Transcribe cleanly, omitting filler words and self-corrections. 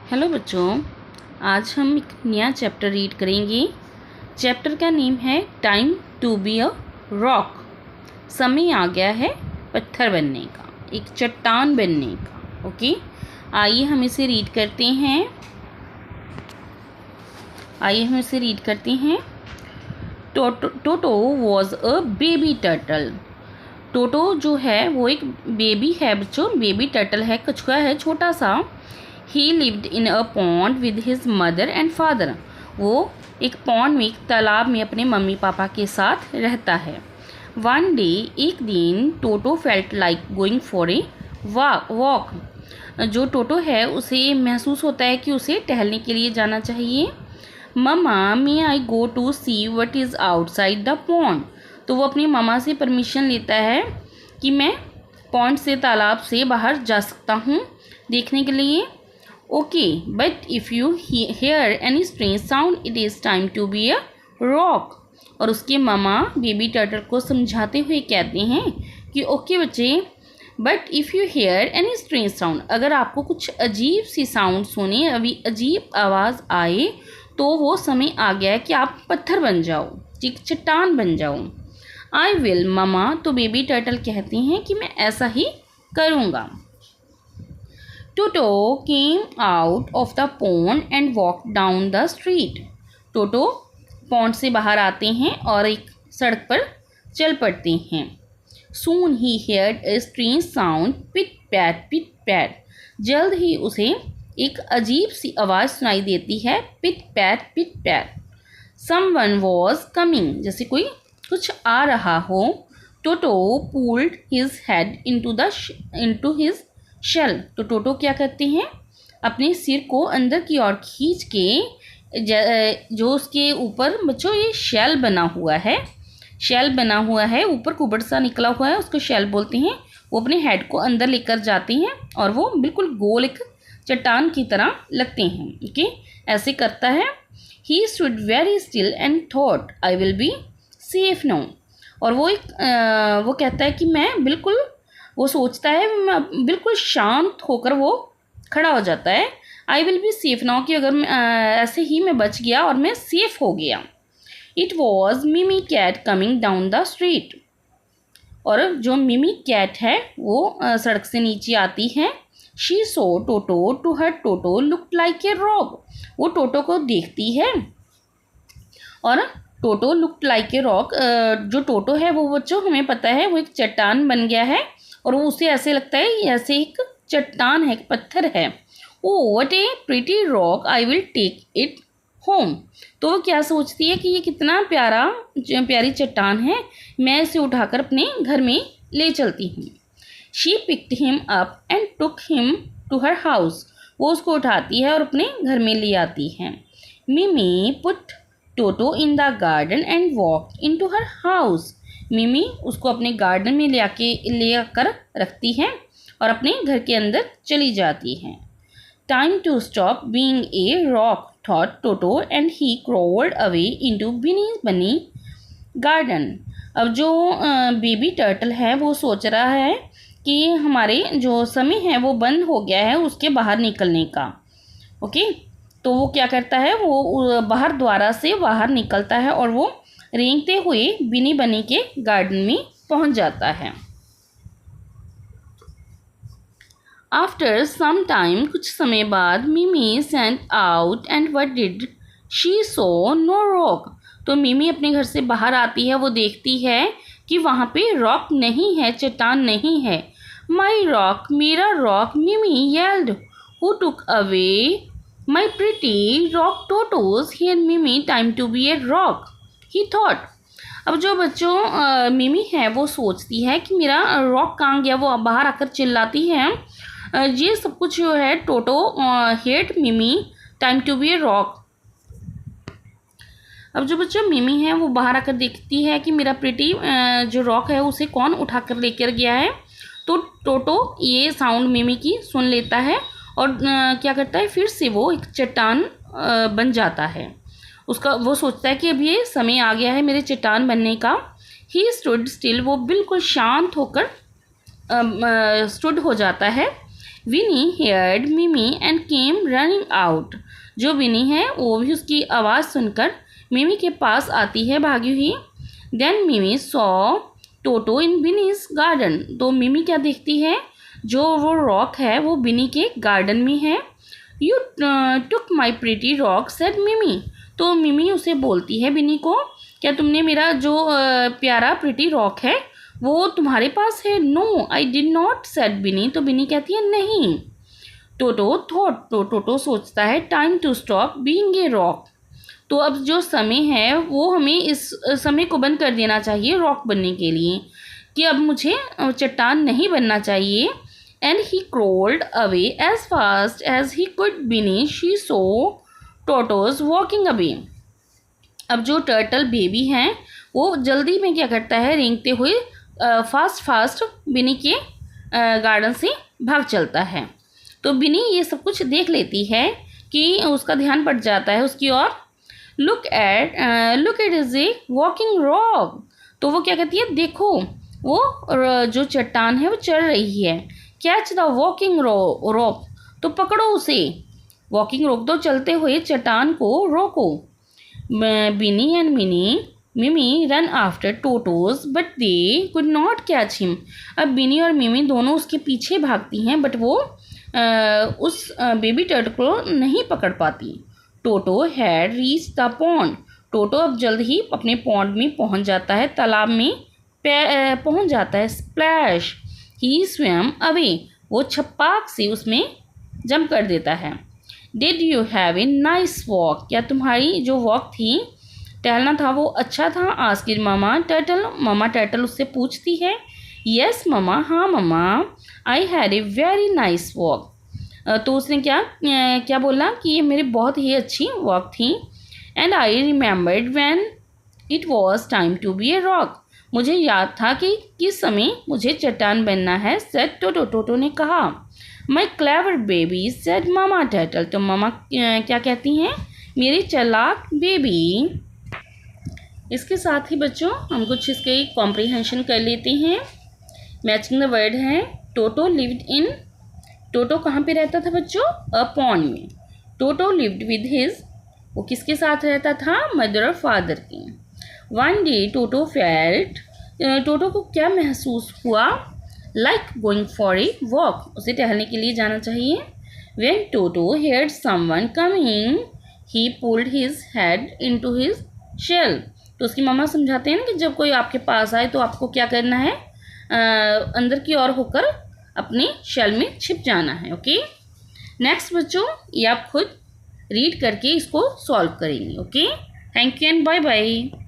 Hello बच्चों, आज हम एक नया चैप्टर रीड करेंगे। चैप्टर का नेम है time to be a rock. समय आ गया है पत्थर बनने का, एक चट्टान बनने का। ओके, आइए हम इसे रीड करते हैं। Toto was a baby turtle. Toto जो है वो एक बेबी है बच्चों, बेबी टर्टल है, कछुआ है छोटा सा। He lived in a pond with his mother and father. वो एक पॉन्ड में, एक तालाब में अपने मम्मी पापा के साथ रहता है। One day, एक दिन, Toto felt like going for a walk. जो टोटो है उसे महसूस होता है कि उसे टहलने के लिए जाना चाहिए। Mama may I go to see what is outside the pond. तो वो अपनी मम्मा से परमिशन लेता है कि मैं पॉन्ड से, तालाब से बाहर जा सकता हूँ देखने के लिए। Okay, but if you hear any strange sound it is time to be a rock. और उसके मामा बेबी टर्टल को समझाते हुए कहते हैं कि ओके बच्चे, but if you hear any strange sound, अगर आपको कुछ अजीब सी साउंड सुने, अभी अजीब आवाज़ आए, तो वो समय आ गया है कि आप पत्थर बन जाओ, एक चट्टान बन जाओ। आई विल मामा। तो बेबी टर्टल कहते हैं कि मैं ऐसा ही करूँगा। Toto came out of the pond and walk down the street. Toto pond से बाहर आते हैं और एक सड़क पर चल पड़ते हैं। Soon he heard a strange sound, pit pat. जल्द ही उसे एक अजीब सी आवाज़ सुनाई देती है, pit pat. Someone was coming, जैसे कोई कुछ आ रहा हो। Toto pulled his head into his shell. तो टोटो क्या करते हैं, अपने सिर को अंदर की ओर खींच के, जो उसके ऊपर बच्चों ये शेल बना हुआ है, ऊपर कुबड़ सा निकला हुआ है, उसको शेल बोलते हैं। वो अपने हेड को अंदर लेकर जाते हैं और वो बिल्कुल गोल एक चट्टान की तरह लगते हैं। ओके, ऐसे करता है। He stood very still and thought I will be safe now. और वो कहता है कि मैं बिल्कुल, वो सोचता है, बिल्कुल शांत होकर वो खड़ा हो जाता है। I will be safe now, कि अगर ऐसे ही मैं बच गया और मैं सेफ हो गया। It was Mimi cat coming down the street. और जो मिमी कैट है वो सड़क से नीचे आती है। She saw Toto to her Toto look like a rock. वो टोटो को देखती है और Toto look like a rock. जो टोटो है वो बच्चों हमें पता है वो एक चट्टान बन गया है, और वो उसे ऐसे लगता है ऐसे एक चट्टान है, एक पत्थर है। Oh what a pretty rock, I will take it home. तो वो क्या सोचती है कि ये कितना प्यारी चट्टान है, मैं इसे उठाकर अपने घर में ले चलती हूँ। She picked him up and took him to her house. वो उसको उठाती है और अपने घर में ले आती है। Mimi put Toto in the garden and walk into her house. Mimi उसको अपने गार्डन में ले आकर रखती है और अपने घर के अंदर चली जाती है। Time to stop being a rock thought Toto and he crawled away into Bunny garden. अब जो बेबी टर्टल है वो सोच रहा है कि हमारे जो समय है वो बंद हो गया है उसके बाहर निकलने का। ओके, तो वो क्या करता है, वो बाहर द्वारा से बाहर निकलता है और वो रेंगते हुए बिनी बनी के गार्डन में पहुंच जाता है। आफ्टर सम टाइम, कुछ समय बाद, मिमी sent out and what did she so, no rock. तो मिमी अपने घर से बाहर आती है, वो देखती है कि वहाँ पे रॉक नहीं है, चट्टान नहीं है। माई रॉक, मेरा rock, Mimi yelled. Who took away my pretty rock Toto's, hear Mimi time to be a rock, he thought. अब जो बच्चों मिमी है वो सोचती है कि मेरा रॉक कहाँ गया। वो बाहर आकर चिल्लाती है, ये सब कुछ जो है Toto hate Mimi time to be a rock. अब जो बच्चों मिमी है वो बाहर आकर देखती है कि मेरा प्रिटी जो रॉक है उसे कौन उठाकर लेकर गया है। तो टोटो ये साउंड मिमी की सुन लेता है और क्या करता है, फिर से वो एक चट्टान बन जाता है। वो सोचता है कि अब ये समय आ गया है मेरे चट्टान बनने का। ही स्टूड स्टिल, वो बिल्कुल शांत होकर स्टूड हो जाता है। विनी हेयर्ड मिमी एंड केम रनिंग आउट। जो विनी है वो भी उसकी आवाज़ सुनकर मिमी के पास आती है भागी हुई। देन मिमी सॉ टोटो इन विनीज गार्डन। तो मिमी क्या देखती है, जो वो रॉक है वो विनी के गार्डन में है। You took my pretty rock said मिमी। तो मिमी उसे बोलती है विनी को, क्या तुमने मेरा जो प्यारा प्रिटी रॉक है वो तुम्हारे पास है? No I did not said Winnie. तो विनी कहती है नहीं। Toto thought. तो टोटो सोचता है time to stop being a rock. तो अब जो समय है वो हमें इस समय को बंद कर देना चाहिए रॉक बनने के लिए, कि अब मुझे चट्टान नहीं बनना चाहिए। And he crawled away as fast as he could Winnie she saw Toto's walking away. अब जो टर्टल बेबी हैं वो जल्दी में क्या करता है, रेंगते हुए फास्ट विनी के गार्डन से भाग चलता है। तो विनी ये सब कुछ देख लेती है कि उसका ध्यान पड़ जाता है उसकी ओर। Look at is a walking rock. तो वो क्या कहती है, देखो वो जो चट्टान है वो चल रही है। Catch the walking rock. तो पकड़ो उसे। वॉकिंग रोक दो, चलते हुए चट्टान को रोको। विनी एंड मिमी run after टोटोज but they could not catch him. अब विनी और मिमी दोनों उसके पीछे भागती हैं बट वो उस बेबी टर्टल को नहीं पकड़ पाती। टोटो हैड रीच द पॉन्ड। टोटो अब जल्द ही अपने पॉन्ड में पहुंच जाता है, तालाब में पहुंच जाता है। स्प्लैश ही स्वयं अवे। वो छपाक से उसमें जंप कर देता है। Did you have a nice walk. क्या तुम्हारी जो वॉक थी, टहलना था, वो अच्छा था? आस्क्ड मामा टर्टल। मामा टर्टल उससे पूछती है। यस ममा, हाँ mama, I had a very nice walk. तो उसने क्या बोला कि ये मेरी बहुत ही अच्छी वॉक थी। And I remembered when it was time to be a rock. मुझे याद था कि किस समय मुझे चट्टान बनना है, सेड टोटो। टोटो ने कहा। माई क्लेवर बेबी सेड मामा टर्टल। तो मामा क्या कहती हैं, मेरी चालाक बेबी। इसके साथ ही बच्चों हम कुछ इसके कॉम्प्रिहेंशन कर लेते हैं। मैचिंग द वर्ड है। टोटो लिव्ड इन। टोटो कहाँ पे रहता था बच्चों? अ पॉन्ड में। Toto lived with his. वो किसके साथ रहता था? मदर और फादर की। One day Toto felt. टोटो को क्या महसूस हुआ? Like going for a walk. उसे टहलने के लिए जाना चाहिए। When Toto heard someone coming he pulled his head into his shell. तो उसकी मम्मा समझाते हैं ना कि जब कोई आपके पास आए तो आपको क्या करना है, अंदर की ओर होकर अपने शेल में छिप जाना है। ओके। नेक्स्ट बच्चों, ये आप खुद रीड करके इसको सॉल्व करेंगे। Okay, thank you and bye bye.